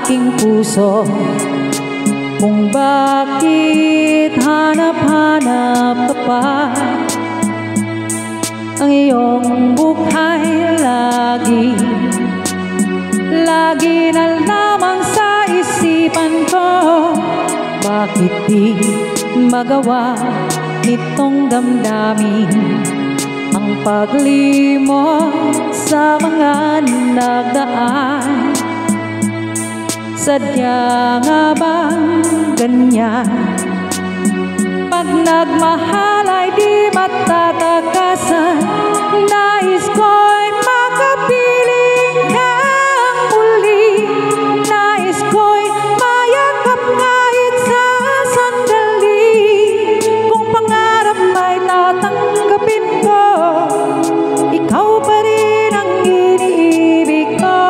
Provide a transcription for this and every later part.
aking puso kung bakit hanap-hanap ka pa. Ang iyong buhay lagi na lamang sa isipan ko. Bakit di magawa nitong damdamin ang paglimot sa mga nagdaan? Sadya nga bang ganyan? Pag nagmahal ay di matatakasan. Nais ko'y makapiling kang muli. Nais ko'y mayakap kahit sa sandali. Kung pangarap ay tatanggapin ko, ikaw pa rin ang iniibig ko.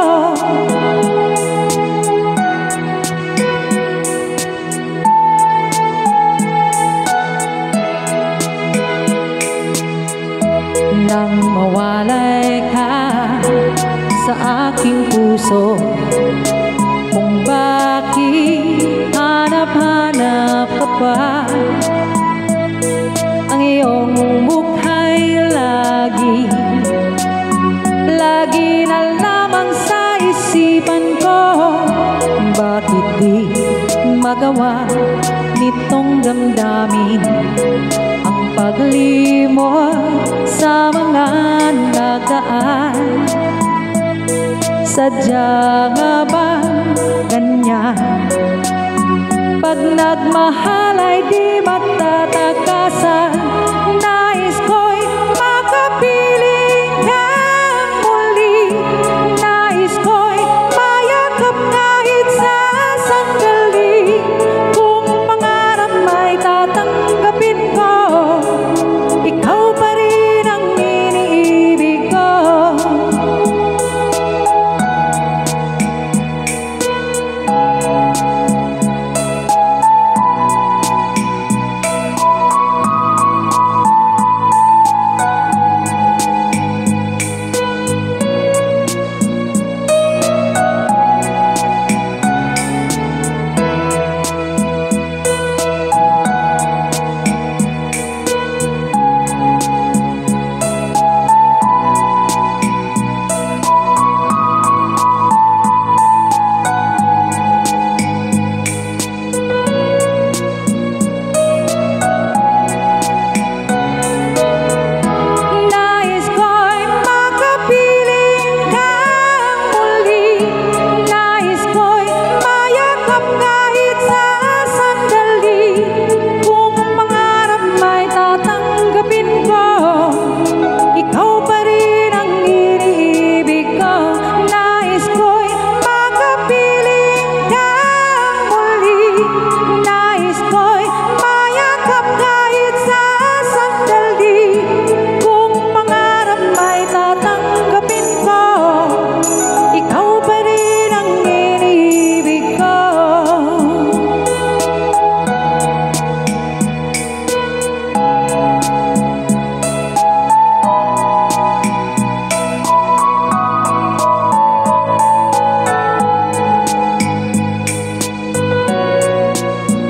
Nang mawalay ka sa aking puso, kung bakit hanap-hanap ka pa. Ang iyong buhay lagi na lamang sa isipan ko. Bakit di magawa nitong damdamin ang paglimot sa mga nagdaan? Sadya nga bang ganyan? Pag nagmahal ay di matatakasan.